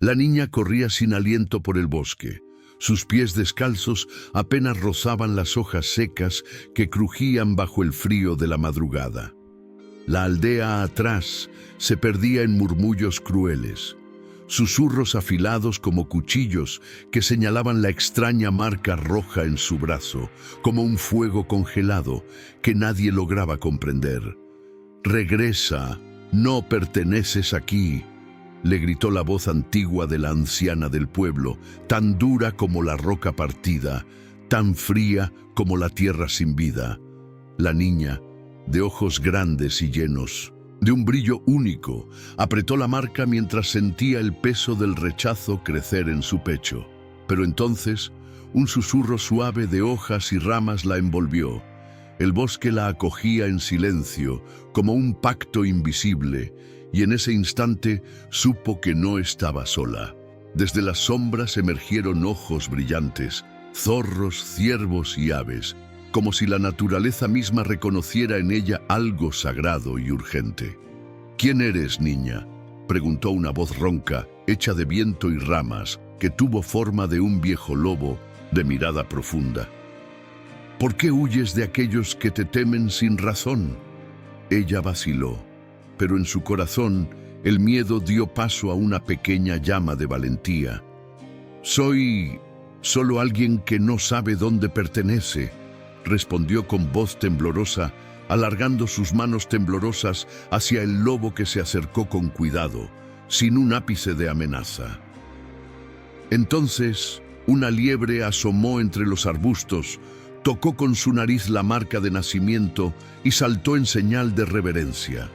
La niña corría sin aliento por el bosque. Sus pies descalzos apenas rozaban las hojas secas que crujían bajo el frío de la madrugada. La aldea atrás se perdía en murmullos crueles, susurros afilados como cuchillos que señalaban la extraña marca roja en su brazo, como un fuego congelado que nadie lograba comprender. «Regresa, no perteneces aquí», le gritó la voz antigua de la anciana del pueblo, tan dura como la roca partida, tan fría como la tierra sin vida. La niña, de ojos grandes y llenos, de un brillo único, apretó la marca mientras sentía el peso del rechazo crecer en su pecho. Pero entonces, un susurro suave de hojas y ramas la envolvió. El bosque la acogía en silencio, como un pacto invisible, y en ese instante supo que no estaba sola. Desde las sombras emergieron ojos brillantes, zorros, ciervos y aves, como si la naturaleza misma reconociera en ella algo sagrado y urgente. «¿Quién eres, niña?», preguntó una voz ronca, hecha de viento y ramas, que tuvo forma de un viejo lobo de mirada profunda. «¿Por qué huyes de aquellos que te temen sin razón?». Ella vaciló, pero en su corazón el miedo dio paso a una pequeña llama de valentía. «Soy solo alguien que no sabe dónde pertenece», respondió con voz temblorosa, alargando sus manos temblorosas hacia el lobo que se acercó con cuidado, sin un ápice de amenaza. Entonces, una liebre asomó entre los arbustos, tocó con su nariz la marca de nacimiento y saltó en señal de reverencia.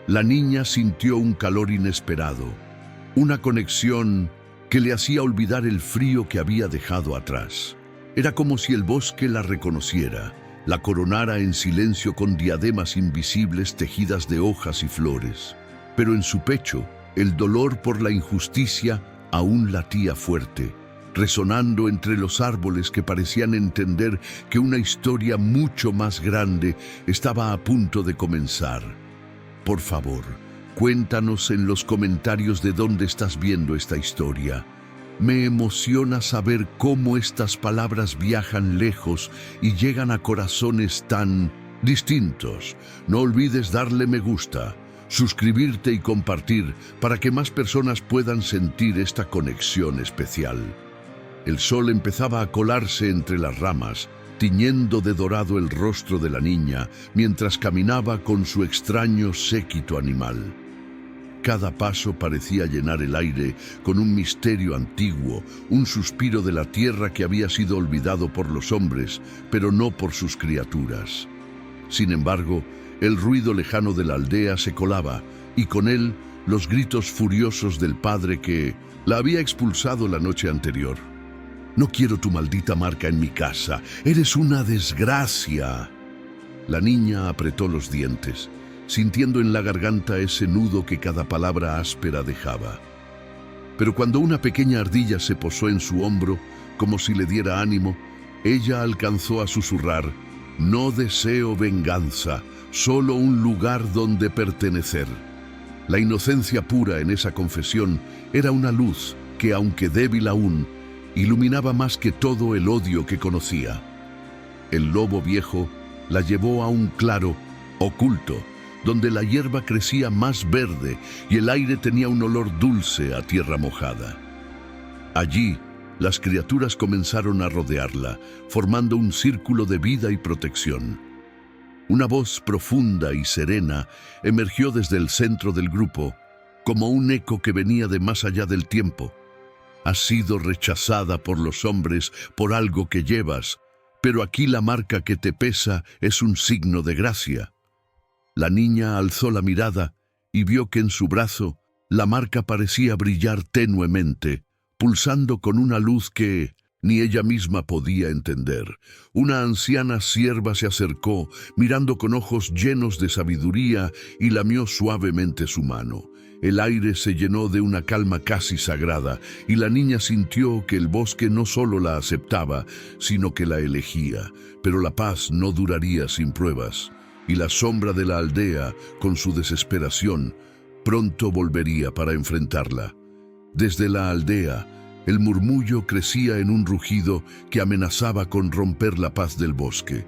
La niña sintió un calor inesperado, una conexión que le hacía olvidar el frío que había dejado atrás. Era como si el bosque la reconociera, la coronara en silencio con diademas invisibles tejidas de hojas y flores. Pero en su pecho, el dolor por la injusticia aún latía fuerte, resonando entre los árboles que parecían entender que una historia mucho más grande estaba a punto de comenzar. Por favor, cuéntanos en los comentarios de dónde estás viendo esta historia. Me emociona saber cómo estas palabras viajan lejos y llegan a corazones tan distintos. No olvides darle me gusta, suscribirte y compartir para que más personas puedan sentir esta conexión especial. El sol empezaba a colarse entre las ramas, tiñendo de dorado el rostro de la niña mientras caminaba con su extraño séquito animal. Cada paso parecía llenar el aire con un misterio antiguo, un suspiro de la tierra que había sido olvidado por los hombres, pero no por sus criaturas. Sin embargo, el ruido lejano de la aldea se colaba, y con él los gritos furiosos del padre que la había expulsado la noche anterior. «No quiero tu maldita marca en mi casa. Eres una desgracia». La niña apretó los dientes, sintiendo en la garganta ese nudo que cada palabra áspera dejaba. Pero cuando una pequeña ardilla se posó en su hombro, como si le diera ánimo, ella alcanzó a susurrar: «No deseo venganza, solo un lugar donde pertenecer». La inocencia pura en esa confesión era una luz que, aunque débil aún, iluminaba más que todo el odio que conocía. El lobo viejo la llevó a un claro oculto, donde la hierba crecía más verde y el aire tenía un olor dulce a tierra mojada. Allí, las criaturas comenzaron a rodearla, formando un círculo de vida y protección. Una voz profunda y serena emergió desde el centro del grupo, como un eco que venía de más allá del tiempo. «Has sido rechazada por los hombres por algo que llevas, pero aquí la marca que te pesa es un signo de gracia». La niña alzó la mirada y vio que en su brazo la marca parecía brillar tenuemente, pulsando con una luz que ni ella misma podía entender. Una anciana sierva se acercó, mirando con ojos llenos de sabiduría, y lamió suavemente su mano. El aire se llenó de una calma casi sagrada, y la niña sintió que el bosque no solo la aceptaba, sino que la elegía. Pero la paz no duraría sin pruebas, y la sombra de la aldea, con su desesperación, pronto volvería para enfrentarla. Desde la aldea, el murmullo crecía en un rugido que amenazaba con romper la paz del bosque.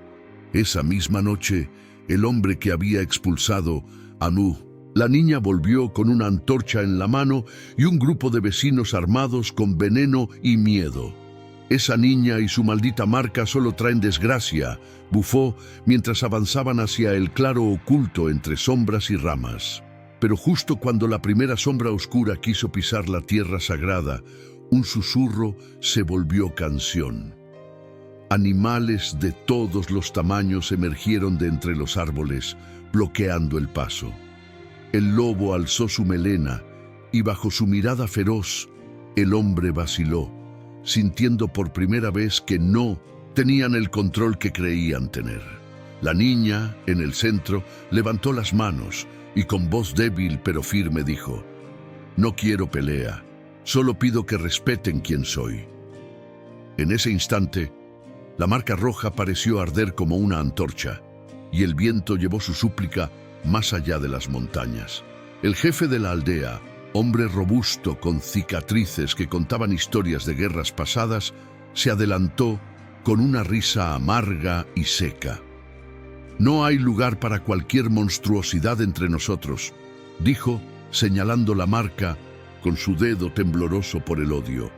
Esa misma noche, el hombre que había expulsado a Nu, la niña volvió con una antorcha en la mano y un grupo de vecinos armados con veneno y miedo. Esa niña y su maldita marca solo traen desgracia, bufó mientras avanzaban hacia el claro oculto entre sombras y ramas. Pero justo cuando la primera sombra oscura quiso pisar la tierra sagrada, un susurro se volvió canción. Animales de todos los tamaños emergieron de entre los árboles, bloqueando el paso. El lobo alzó su melena y bajo su mirada feroz, el hombre vaciló, sintiendo por primera vez que no tenían el control que creían tener. La niña, en el centro, levantó las manos y con voz débil pero firme dijo: «No quiero pelea, solo pido que respeten quién soy». En ese instante, la marca roja pareció arder como una antorcha, y el viento llevó su súplica más allá de las montañas. El jefe de la aldea, hombre robusto con cicatrices que contaban historias de guerras pasadas, se adelantó con una risa amarga y seca. «No hay lugar para cualquier monstruosidad entre nosotros», dijo, señalando la marca con su dedo tembloroso por el odio.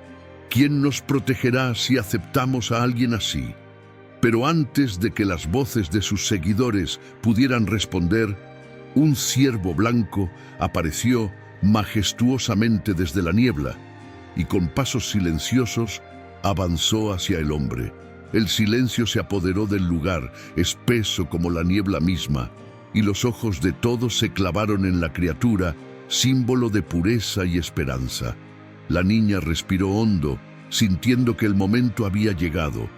«¿Quién nos protegerá si aceptamos a alguien así?». Pero antes de que las voces de sus seguidores pudieran responder, un ciervo blanco apareció majestuosamente desde la niebla y con pasos silenciosos avanzó hacia el hombre. El silencio se apoderó del lugar, espeso como la niebla misma, y los ojos de todos se clavaron en la criatura, símbolo de pureza y esperanza. La niña respiró hondo, sintiendo que el momento había llegado.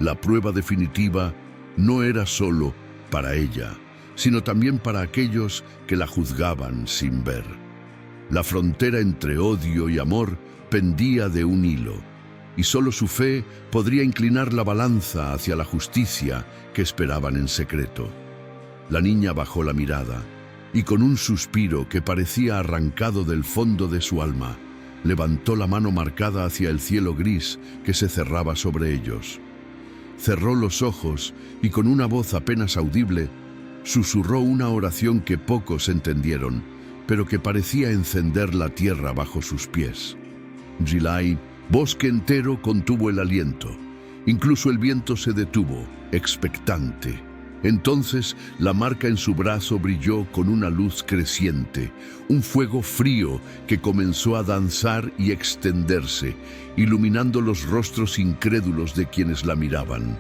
La prueba definitiva no era solo para ella, sino también para aquellos que la juzgaban sin ver. La frontera entre odio y amor pendía de un hilo, y solo su fe podría inclinar la balanza hacia la justicia que esperaban en secreto. La niña bajó la mirada, y con un suspiro que parecía arrancado del fondo de su alma, levantó la mano marcada hacia el cielo gris que se cerraba sobre ellos. Cerró los ojos y con una voz apenas audible, susurró una oración que pocos entendieron, pero que parecía encender la tierra bajo sus pies. Gilai, bosque entero contuvo el aliento. Incluso el viento se detuvo, expectante. Entonces la marca en su brazo brilló con una luz creciente, un fuego frío que comenzó a danzar y extenderse, iluminando los rostros incrédulos de quienes la miraban.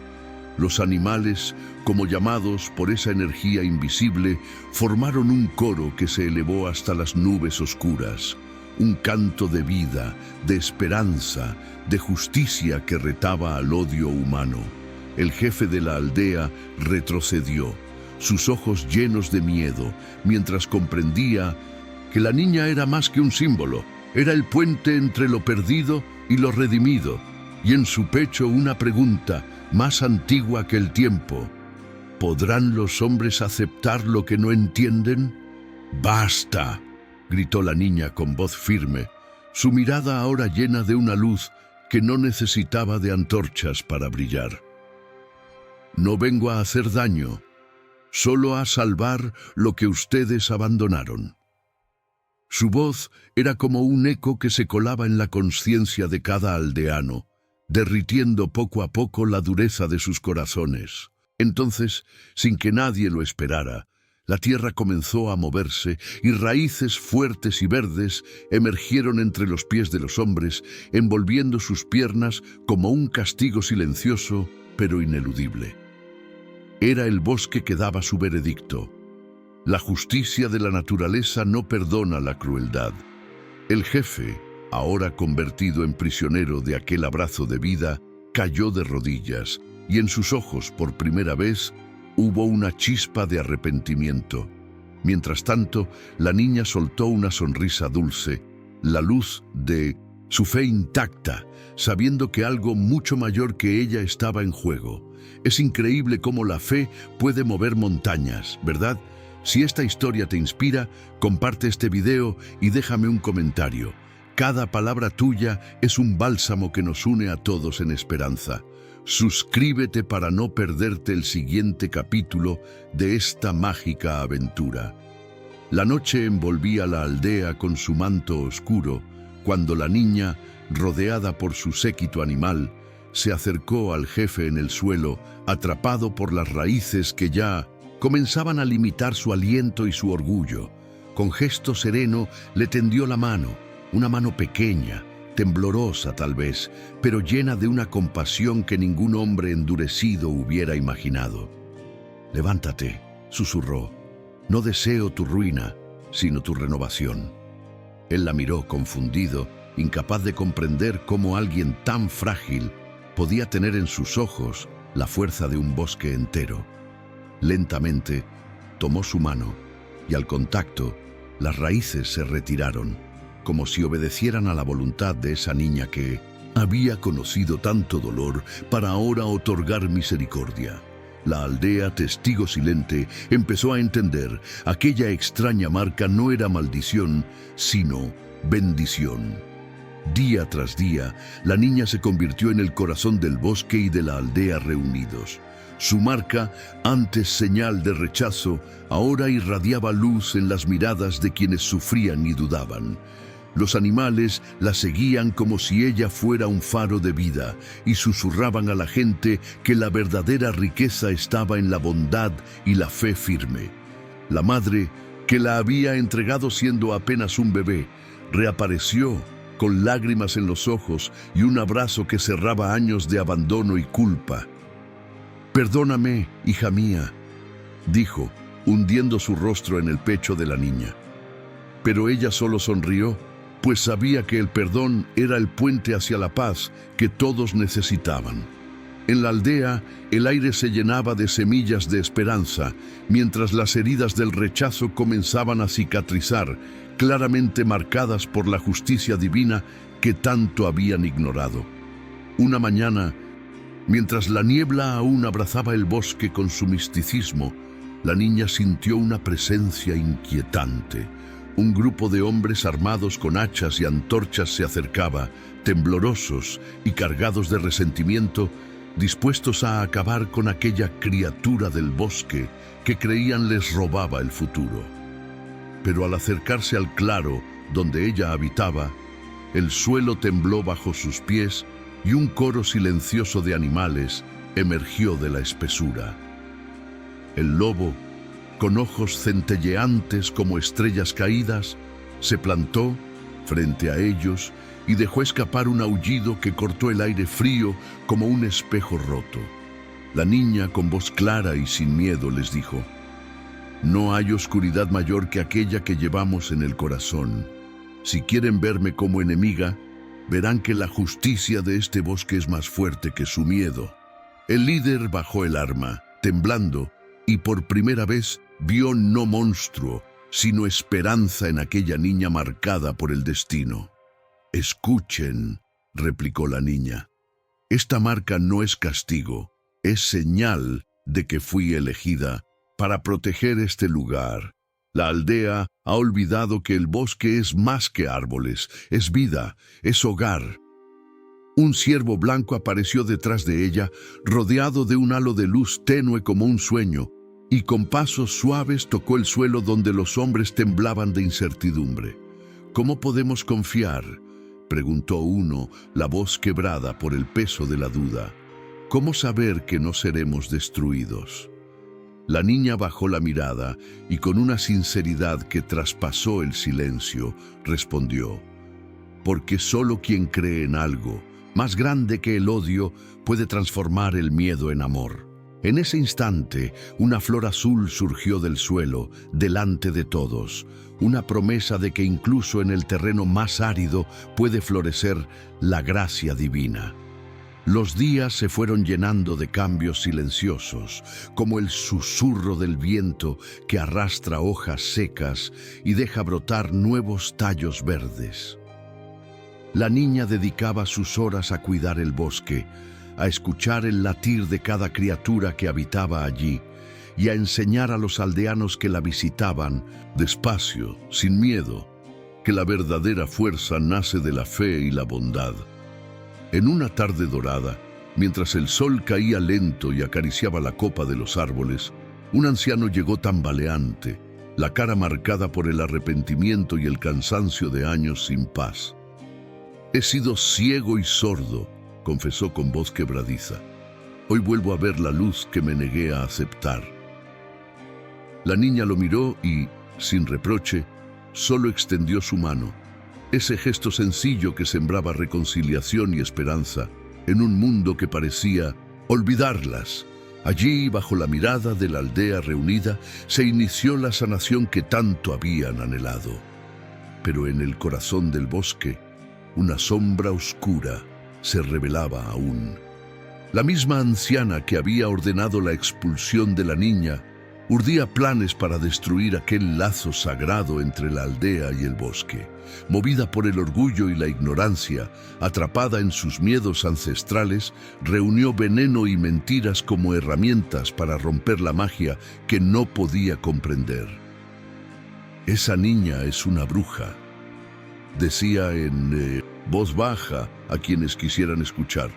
Los animales, como llamados por esa energía invisible, formaron un coro que se elevó hasta las nubes oscuras. Un canto de vida, de esperanza, de justicia que retaba al odio humano. El jefe de la aldea retrocedió, sus ojos llenos de miedo, mientras comprendía que la niña era más que un símbolo, era el puente entre lo perdido y lo redimido, y en su pecho una pregunta más antigua que el tiempo: ¿podrán los hombres aceptar lo que no entienden? ¡Basta!, gritó la niña con voz firme, su mirada ahora llena de una luz que no necesitaba de antorchas para brillar. «No vengo a hacer daño, solo a salvar lo que ustedes abandonaron». Su voz era como un eco que se colaba en la conciencia de cada aldeano, derritiendo poco a poco la dureza de sus corazones. Entonces, sin que nadie lo esperara, la tierra comenzó a moverse y raíces fuertes y verdes emergieron entre los pies de los hombres, envolviendo sus piernas como un castigo silencioso pero ineludible. Era el bosque que daba su veredicto. La justicia de la naturaleza no perdona la crueldad. El jefe, ahora convertido en prisionero de aquel abrazo de vida, cayó de rodillas, y en sus ojos, por primera vez, hubo una chispa de arrepentimiento. Mientras tanto, la niña soltó una sonrisa dulce, la luz de su fe intacta, sabiendo que algo mucho mayor que ella estaba en juego. Es increíble cómo la fe puede mover montañas, ¿verdad? Si esta historia te inspira, comparte este video y déjame un comentario. Cada palabra tuya es un bálsamo que nos une a todos en esperanza. Suscríbete para no perderte el siguiente capítulo de esta mágica aventura. La noche envolvía la aldea con su manto oscuro, cuando la niña, rodeada por su séquito animal, se acercó al jefe en el suelo, atrapado por las raíces que ya comenzaban a limitar su aliento y su orgullo. Con gesto sereno le tendió la mano, una mano pequeña, temblorosa tal vez, pero llena de una compasión que ningún hombre endurecido hubiera imaginado. «Levántate», susurró. «No deseo tu ruina, sino tu renovación». Él la miró confundido, incapaz de comprender cómo alguien tan frágil podía tener en sus ojos la fuerza de un bosque entero. Lentamente tomó su mano y al contacto las raíces se retiraron, como si obedecieran a la voluntad de esa niña que había conocido tanto dolor para ahora otorgar misericordia. La aldea, testigo silente, empezó a entender: aquella extraña marca no era maldición, sino bendición. Día tras día, la niña se convirtió en el corazón del bosque y de la aldea reunidos. Su marca, antes señal de rechazo, ahora irradiaba luz en las miradas de quienes sufrían y dudaban. Los animales la seguían como si ella fuera un faro de vida y susurraban a la gente que la verdadera riqueza estaba en la bondad y la fe firme. La madre, que la había entregado siendo apenas un bebé, reapareció con lágrimas en los ojos y un abrazo que cerraba años de abandono y culpa. «Perdóname, hija mía», dijo, hundiendo su rostro en el pecho de la niña. Pero ella solo sonrió, pues sabía que el perdón era el puente hacia la paz que todos necesitaban. En la aldea, el aire se llenaba de semillas de esperanza, mientras las heridas del rechazo comenzaban a cicatrizar, claramente marcadas por la justicia divina que tanto habían ignorado. Una mañana, mientras la niebla aún abrazaba el bosque con su misticismo, la niña sintió una presencia inquietante. Un grupo de hombres armados con hachas y antorchas se acercaba, temblorosos y cargados de resentimiento, dispuestos a acabar con aquella criatura del bosque que creían les robaba el futuro. Pero al acercarse al claro donde ella habitaba, el suelo tembló bajo sus pies y un coro silencioso de animales emergió de la espesura. El lobo, con ojos centelleantes como estrellas caídas, se plantó frente a ellos y dejó escapar un aullido que cortó el aire frío como un espejo roto. La niña, con voz clara y sin miedo, les dijo: «No hay oscuridad mayor que aquella que llevamos en el corazón. Si quieren verme como enemiga, verán que la justicia de este bosque es más fuerte que su miedo». El líder bajó el arma, temblando, y por primera vez vio no monstruo, sino esperanza en aquella niña marcada por el destino. «Escuchen», replicó la niña. «Esta marca no es castigo, es señal de que fui elegida para proteger este lugar. La aldea ha olvidado que el bosque es más que árboles, es vida, es hogar». Un ciervo blanco apareció detrás de ella, rodeado de un halo de luz tenue como un sueño, y con pasos suaves tocó el suelo donde los hombres temblaban de incertidumbre. «¿Cómo podemos confiar?», preguntó uno, la voz quebrada por el peso de la duda. «¿Cómo saber que no seremos destruidos?». La niña bajó la mirada y con una sinceridad que traspasó el silencio, respondió: «Porque solo quien cree en algo más grande que el odio puede transformar el miedo en amor». En ese instante, una flor azul surgió del suelo, delante de todos, una promesa de que incluso en el terreno más árido puede florecer la gracia divina. Los días se fueron llenando de cambios silenciosos, como el susurro del viento que arrastra hojas secas y deja brotar nuevos tallos verdes. La niña dedicaba sus horas a cuidar el bosque, a escuchar el latir de cada criatura que habitaba allí y a enseñar a los aldeanos que la visitaban, despacio, sin miedo, que la verdadera fuerza nace de la fe y la bondad. En una tarde dorada, mientras el sol caía lento y acariciaba la copa de los árboles, un anciano llegó tambaleante, la cara marcada por el arrepentimiento y el cansancio de años sin paz. «He sido ciego y sordo», confesó con voz quebradiza. «Hoy vuelvo a ver la luz que me negué a aceptar». La niña lo miró y, sin reproche, solo extendió su mano. Ese gesto sencillo que sembraba reconciliación y esperanza en un mundo que parecía olvidarlas. Allí, bajo la mirada de la aldea reunida, se inició la sanación que tanto habían anhelado. Pero en el corazón del bosque, una sombra oscura se revelaba aún. La misma anciana que había ordenado la expulsión de la niña urdía planes para destruir aquel lazo sagrado entre la aldea y el bosque. Movida por el orgullo y la ignorancia, atrapada en sus miedos ancestrales, reunió veneno y mentiras como herramientas para romper la magia que no podía comprender. «Esa niña es una bruja», decía en voz baja a quienes quisieran escuchar.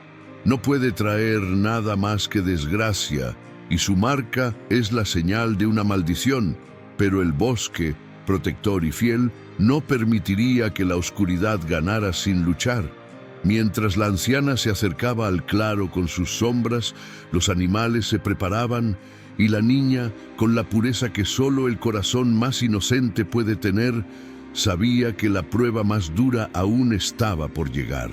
«No puede traer nada más que desgracia, y su marca es la señal de una maldición, pero el bosque, protector y fiel, no permitiría que la oscuridad ganara sin luchar». Mientras la anciana se acercaba al claro con sus sombras, los animales se preparaban y la niña, con la pureza que solo el corazón más inocente puede tener, sabía que la prueba más dura aún estaba por llegar.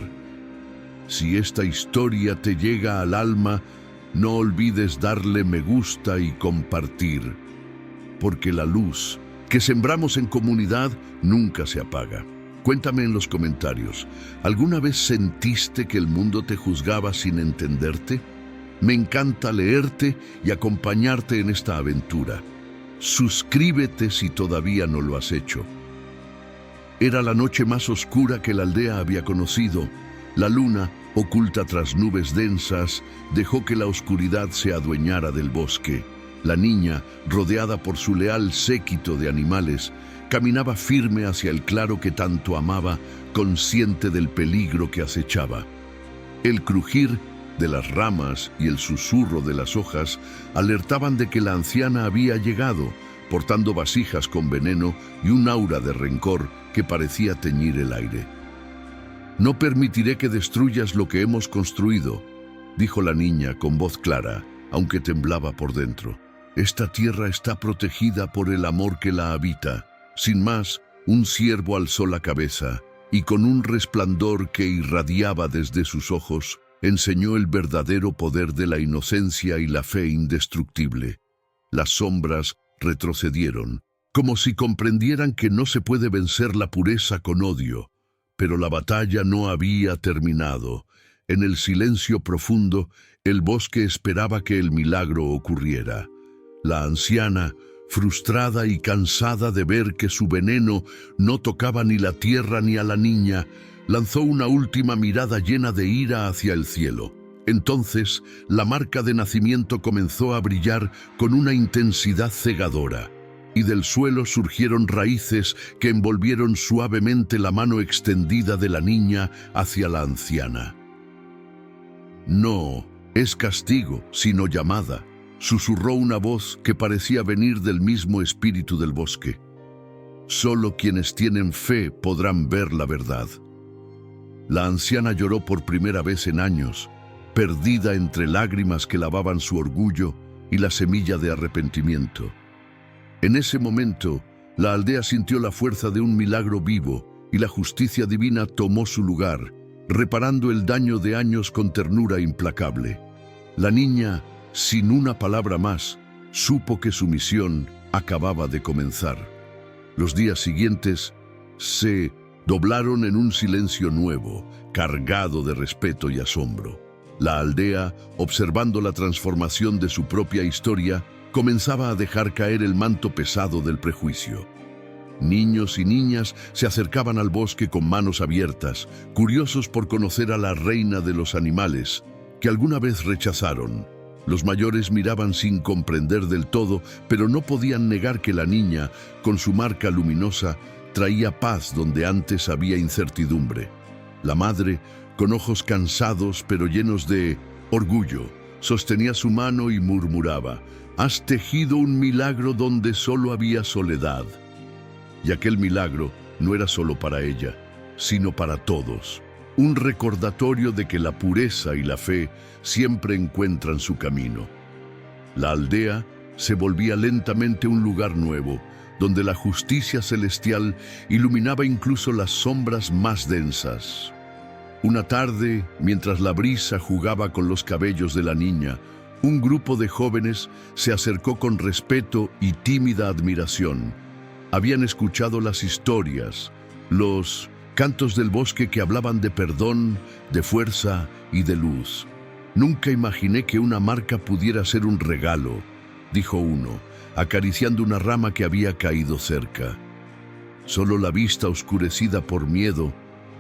Si esta historia te llega al alma, no olvides darle me gusta y compartir, porque la luz que sembramos en comunidad nunca se apaga. Cuéntame en los comentarios, ¿alguna vez sentiste que el mundo te juzgaba sin entenderte? Me encanta leerte y acompañarte en esta aventura. Suscríbete si todavía no lo has hecho. Era la noche más oscura que la aldea había conocido. La luna, oculta tras nubes densas, dejó que la oscuridad se adueñara del bosque. La niña, rodeada por su leal séquito de animales, caminaba firme hacia el claro que tanto amaba, consciente del peligro que acechaba. El crujir de las ramas y el susurro de las hojas alertaban de que la anciana había llegado, portando vasijas con veneno y un aura de rencor que parecía teñir el aire. «No permitiré que destruyas lo que hemos construido», dijo la niña con voz clara, aunque temblaba por dentro. «Esta tierra está protegida por el amor que la habita». Sin más, un ciervo alzó la cabeza y con un resplandor que irradiaba desde sus ojos, enseñó el verdadero poder de la inocencia y la fe indestructible. Las sombras retrocedieron, como si comprendieran que no se puede vencer la pureza con odio. Pero la batalla no había terminado. En el silencio profundo, el bosque esperaba que el milagro ocurriera. La anciana, frustrada y cansada de ver que su veneno no tocaba ni la tierra ni a la niña, lanzó una última mirada llena de ira hacia el cielo. Entonces, la marca de nacimiento comenzó a brillar con una intensidad cegadora, y del suelo surgieron raíces que envolvieron suavemente la mano extendida de la niña hacia la anciana. «No es castigo, sino llamada», susurró una voz que parecía venir del mismo espíritu del bosque. «Solo quienes tienen fe podrán ver la verdad». La anciana lloró por primera vez en años, perdida entre lágrimas que lavaban su orgullo y la semilla de arrepentimiento. En ese momento, la aldea sintió la fuerza de un milagro vivo y la justicia divina tomó su lugar, reparando el daño de años con ternura implacable. La niña, sin una palabra más, supo que su misión acababa de comenzar. Los días siguientes se doblaron en un silencio nuevo, cargado de respeto y asombro. La aldea, observando la transformación de su propia historia, comenzaba a dejar caer el manto pesado del prejuicio. Niños y niñas se acercaban al bosque con manos abiertas, curiosos por conocer a la reina de los animales, que alguna vez rechazaron. Los mayores miraban sin comprender del todo, pero no podían negar que la niña, con su marca luminosa, traía paz donde antes había incertidumbre. La madre, con ojos cansados pero llenos de orgullo, sostenía su mano y murmuraba: «Has tejido un milagro donde solo había soledad». Y aquel milagro no era solo para ella, sino para todos. Un recordatorio de que la pureza y la fe siempre encuentran su camino. La aldea se volvía lentamente un lugar nuevo, donde la justicia celestial iluminaba incluso las sombras más densas. Una tarde, mientras la brisa jugaba con los cabellos de la niña, un grupo de jóvenes se acercó con respeto y tímida admiración. Habían escuchado las historias, los cantos del bosque que hablaban de perdón, de fuerza y de luz. «Nunca imaginé que una marca pudiera ser un regalo», dijo uno, acariciando una rama que había caído cerca. Solo la vista oscurecida por miedo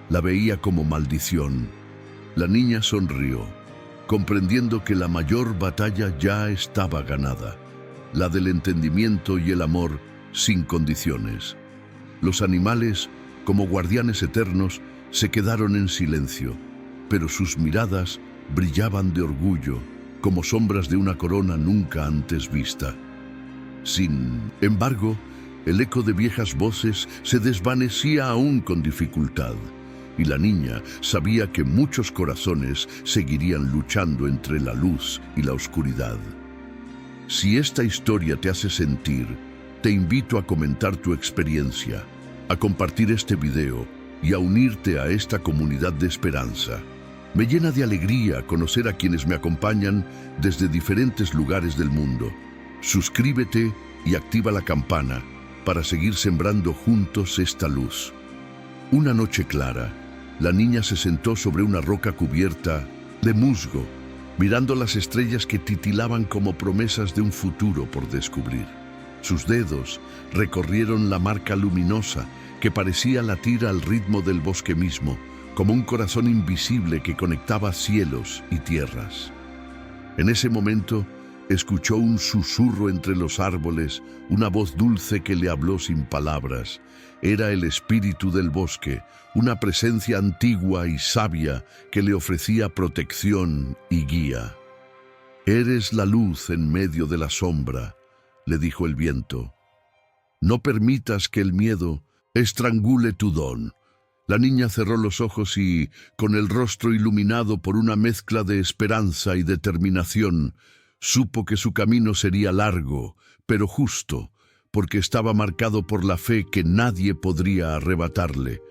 la veía como maldición. La niña sonrió, comprendiendo que la mayor batalla ya estaba ganada, la del entendimiento y el amor sin condiciones. Los animales, como guardianes eternos, se quedaron en silencio, pero sus miradas brillaban de orgullo, como sombras de una corona nunca antes vista. Sin embargo, el eco de viejas voces se desvanecía aún con dificultad, y la niña sabía que muchos corazones seguirían luchando entre la luz y la oscuridad. Si esta historia te hace sentir, te invito a comentar tu experiencia, a compartir este video y a unirte a esta comunidad de esperanza. Me llena de alegría conocer a quienes me acompañan desde diferentes lugares del mundo. Suscríbete y activa la campana para seguir sembrando juntos esta luz. Una noche clara, la niña se sentó sobre una roca cubierta de musgo, mirando las estrellas que titilaban como promesas de un futuro por descubrir. Sus dedos recorrieron la marca luminosa que parecía latir al ritmo del bosque mismo, como un corazón invisible que conectaba cielos y tierras. En ese momento, escuchó un susurro entre los árboles, una voz dulce que le habló sin palabras. Era el espíritu del bosque, una presencia antigua y sabia que le ofrecía protección y guía. «Eres la luz en medio de la sombra», le dijo el viento. «No permitas que el miedo estrangule tu don». La niña cerró los ojos y, con el rostro iluminado por una mezcla de esperanza y determinación, supo que su camino sería largo, pero justo, porque estaba marcado por la fe que nadie podría arrebatarle.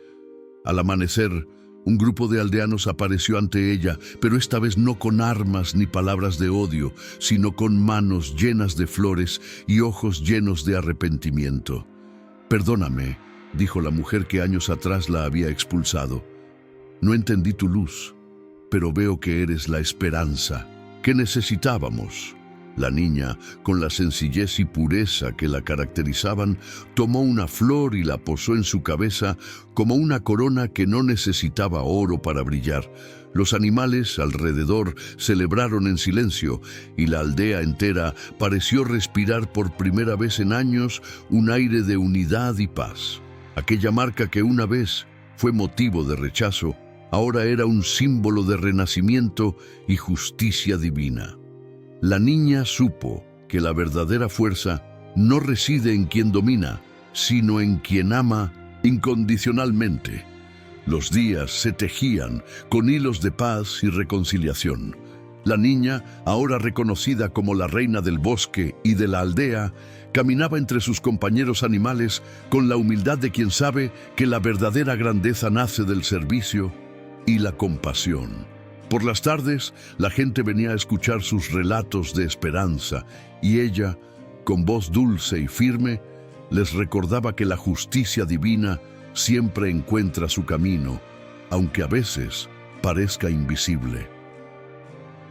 Al amanecer, un grupo de aldeanos apareció ante ella, pero esta vez no con armas ni palabras de odio, sino con manos llenas de flores y ojos llenos de arrepentimiento. «Perdóname», dijo la mujer que años atrás la había expulsado. «No entendí tu luz, pero veo que eres la esperanza que necesitábamos». La niña, con la sencillez y pureza que la caracterizaban, tomó una flor y la posó en su cabeza como una corona que no necesitaba oro para brillar. Los animales alrededor celebraron en silencio y la aldea entera pareció respirar por primera vez en años un aire de unidad y paz. Aquella marca que una vez fue motivo de rechazo, ahora era un símbolo de renacimiento y justicia divina. La niña supo que la verdadera fuerza no reside en quien domina, sino en quien ama incondicionalmente. Los días se tejían con hilos de paz y reconciliación. La niña, ahora reconocida como la reina del bosque y de la aldea, caminaba entre sus compañeros animales con la humildad de quien sabe que la verdadera grandeza nace del servicio y la compasión. Por las tardes, la gente venía a escuchar sus relatos de esperanza y ella, con voz dulce y firme, les recordaba que la justicia divina siempre encuentra su camino, aunque a veces parezca invisible.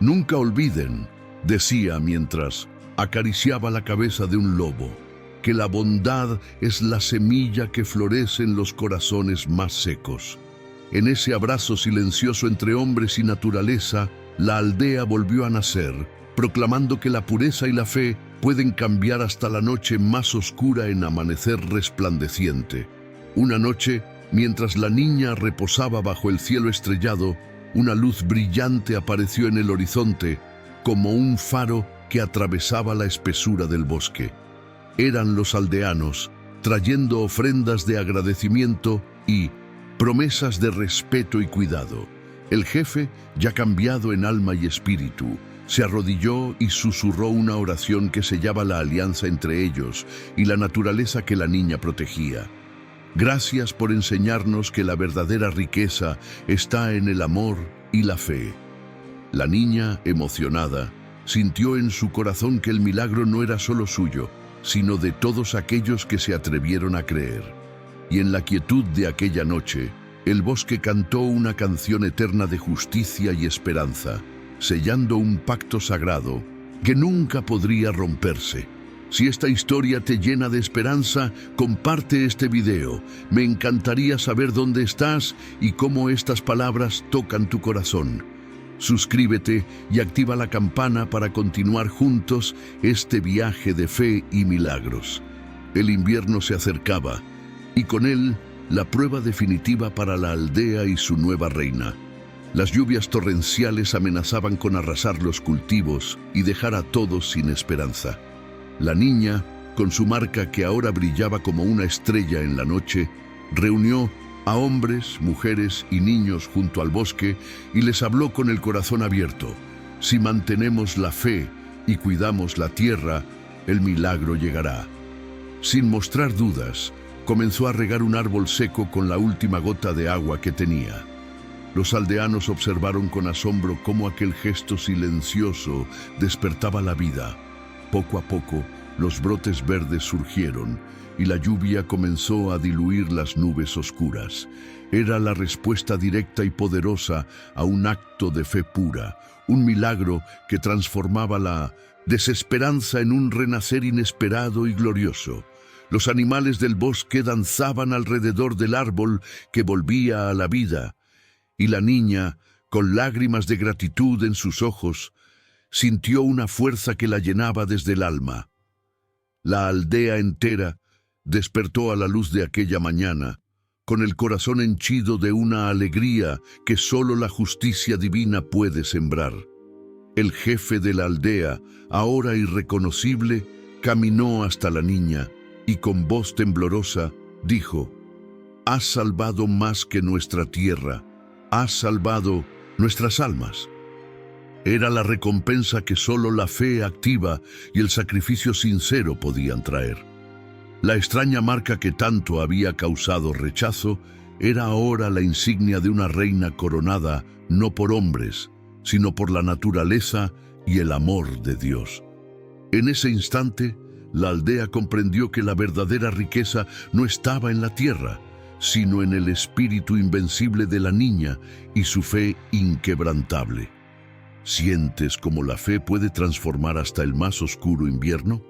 «Nunca olviden», decía mientras acariciaba la cabeza de un lobo, «que la bondad es la semilla que florece en los corazones más secos». En ese abrazo silencioso entre hombres y naturaleza, la aldea volvió a nacer, proclamando que la pureza y la fe pueden cambiar hasta la noche más oscura en amanecer resplandeciente. Una noche, mientras la niña reposaba bajo el cielo estrellado, una luz brillante apareció en el horizonte, como un faro que atravesaba la espesura del bosque. Eran los aldeanos, trayendo ofrendas de agradecimiento y promesas de respeto y cuidado. El jefe, ya cambiado en alma y espíritu, se arrodilló y susurró una oración que sellaba la alianza entre ellos y la naturaleza que la niña protegía. Gracias por enseñarnos que la verdadera riqueza está en el amor y la fe. La niña, emocionada, sintió en su corazón que el milagro no era solo suyo, sino de todos aquellos que se atrevieron a creer. Y en la quietud de aquella noche, el bosque cantó una canción eterna de justicia y esperanza, sellando un pacto sagrado que nunca podría romperse. Si esta historia te llena de esperanza, comparte este video. Me encantaría saber dónde estás y cómo estas palabras tocan tu corazón. Suscríbete y activa la campana para continuar juntos este viaje de fe y milagros. El invierno se acercaba y con él la prueba definitiva para la aldea y su nueva reina. Las lluvias torrenciales amenazaban con arrasar los cultivos y dejar a todos sin esperanza. La niña, con su marca que ahora brillaba como una estrella en la noche, reunió a hombres, mujeres y niños junto al bosque y les habló con el corazón abierto. Si mantenemos la fe y cuidamos la tierra, el milagro llegará. Sin mostrar dudas, comenzó a regar un árbol seco con la última gota de agua que tenía. Los aldeanos observaron con asombro cómo aquel gesto silencioso despertaba la vida. Poco a poco, los brotes verdes surgieron y la lluvia comenzó a diluir las nubes oscuras. Era la respuesta directa y poderosa a un acto de fe pura, un milagro que transformaba la desesperanza en un renacer inesperado y glorioso. Los animales del bosque danzaban alrededor del árbol que volvía a la vida, y la niña, con lágrimas de gratitud en sus ojos, sintió una fuerza que la llenaba desde el alma. La aldea entera despertó a la luz de aquella mañana, con el corazón henchido de una alegría que solo la justicia divina puede sembrar. El jefe de la aldea, ahora irreconocible, caminó hasta la niña y con voz temblorosa dijo: «Has salvado más que nuestra tierra, has salvado nuestras almas». Era la recompensa que solo la fe activa y el sacrificio sincero podían traer. La extraña marca que tanto había causado rechazo era ahora la insignia de una reina coronada no por hombres, sino por la naturaleza y el amor de Dios. En ese instante, la aldea comprendió que la verdadera riqueza no estaba en la tierra, sino en el espíritu invencible de la niña y su fe inquebrantable. ¿Sientes cómo la fe puede transformar hasta el más oscuro invierno?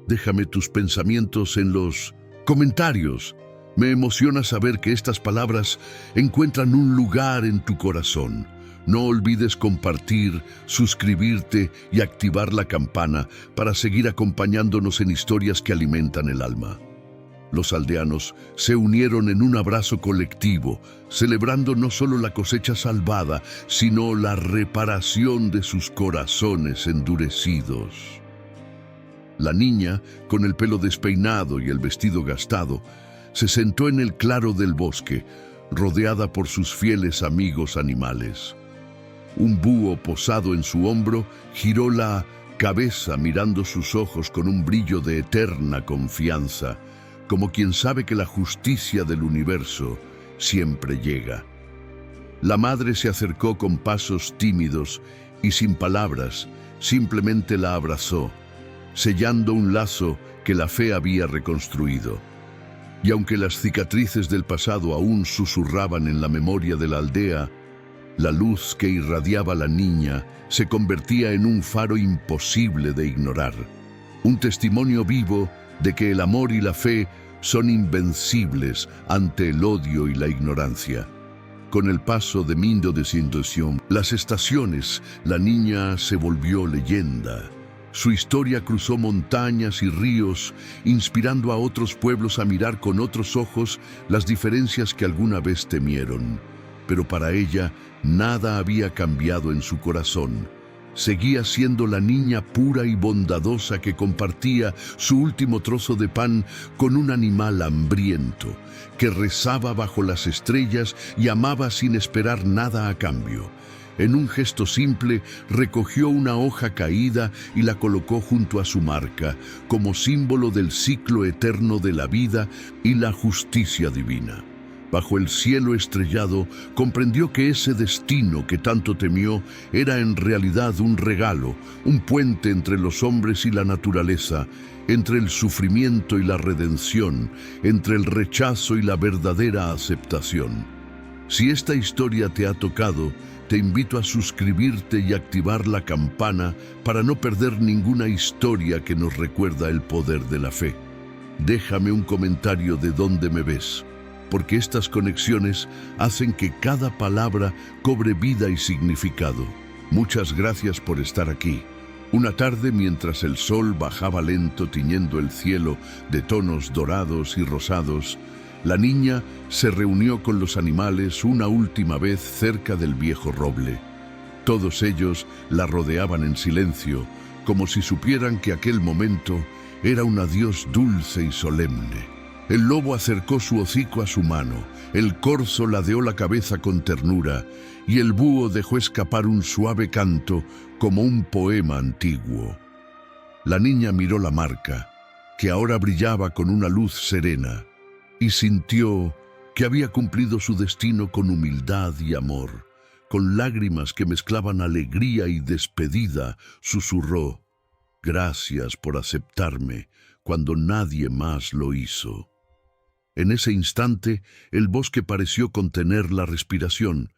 Déjame tus pensamientos en los comentarios. Me emociona saber que estas palabras encuentran un lugar en tu corazón. No olvides compartir, suscribirte y activar la campana para seguir acompañándonos en historias que alimentan el alma. Los aldeanos se unieron en un abrazo colectivo, celebrando no solo la cosecha salvada, sino la reparación de sus corazones endurecidos. La niña, con el pelo despeinado y el vestido gastado, se sentó en el claro del bosque, rodeada por sus fieles amigos animales. Un búho posado en su hombro giró la cabeza mirando sus ojos con un brillo de eterna confianza, como quien sabe que la justicia del universo siempre llega. La madre se acercó con pasos tímidos y sin palabras, simplemente la abrazó, sellando un lazo que la fe había reconstruido. Y aunque las cicatrices del pasado aún susurraban en la memoria de la aldea, la luz que irradiaba la niña se convertía en un faro imposible de ignorar, un testimonio vivo de que el amor y la fe son invencibles ante el odio y la ignorancia. Con el paso de 1900, las estaciones, la niña se volvió leyenda. Su historia cruzó montañas y ríos, inspirando a otros pueblos a mirar con otros ojos las diferencias que alguna vez temieron. Pero para ella, nada había cambiado en su corazón. Seguía siendo la niña pura y bondadosa que compartía su último trozo de pan con un animal hambriento, que rezaba bajo las estrellas y amaba sin esperar nada a cambio. En un gesto simple, recogió una hoja caída y la colocó junto a su marca, como símbolo del ciclo eterno de la vida y la justicia divina. Bajo el cielo estrellado, comprendió que ese destino que tanto temió era en realidad un regalo, un puente entre los hombres y la naturaleza, entre el sufrimiento y la redención, entre el rechazo y la verdadera aceptación. Si esta historia te ha tocado, te invito a suscribirte y activar la campana para no perder ninguna historia que nos recuerda el poder de la fe. Déjame un comentario de dónde me ves, porque estas conexiones hacen que cada palabra cobre vida y significado. Muchas gracias por estar aquí. Una tarde, mientras el sol bajaba lento tiñendo el cielo de tonos dorados y rosados, la niña se reunió con los animales una última vez cerca del viejo roble. Todos ellos la rodeaban en silencio, como si supieran que aquel momento era un adiós dulce y solemne. El lobo acercó su hocico a su mano, el corzo ladeó la cabeza con ternura y el búho dejó escapar un suave canto como un poema antiguo. La niña miró la marca, que ahora brillaba con una luz serena, y sintió que había cumplido su destino con humildad y amor. Con lágrimas que mezclaban alegría y despedida, susurró: «Gracias por aceptarme cuando nadie más lo hizo». En ese instante, el bosque pareció contener la respiración,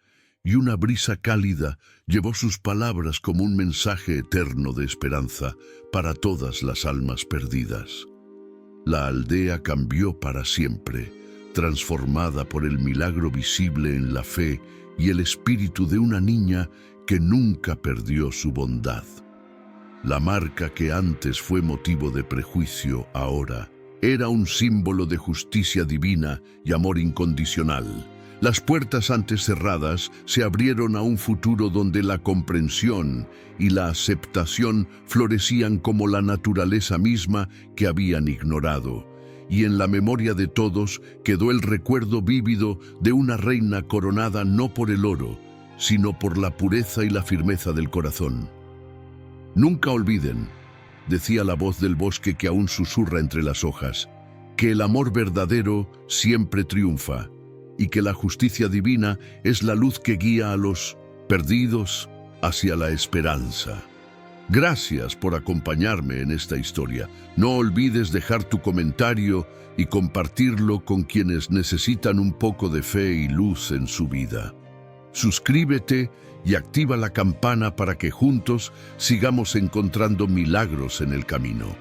y una brisa cálida llevó sus palabras como un mensaje eterno de esperanza para todas las almas perdidas. La aldea cambió para siempre, transformada por el milagro visible en la fe y el espíritu de una niña que nunca perdió su bondad. La marca que antes fue motivo de prejuicio, ahora era un símbolo de justicia divina y amor incondicional. Las puertas antes cerradas se abrieron a un futuro donde la comprensión y la aceptación florecían como la naturaleza misma que habían ignorado. Y en la memoria de todos quedó el recuerdo vívido de una reina coronada no por el oro, sino por la pureza y la firmeza del corazón. «Nunca olviden», decía la voz del bosque que aún susurra entre las hojas, «que el amor verdadero siempre triunfa, y que la justicia divina es la luz que guía a los perdidos hacia la esperanza». Gracias por acompañarme en esta historia. No olvides dejar tu comentario y compartirlo con quienes necesitan un poco de fe y luz en su vida. Suscríbete y activa la campana para que juntos sigamos encontrando milagros en el camino.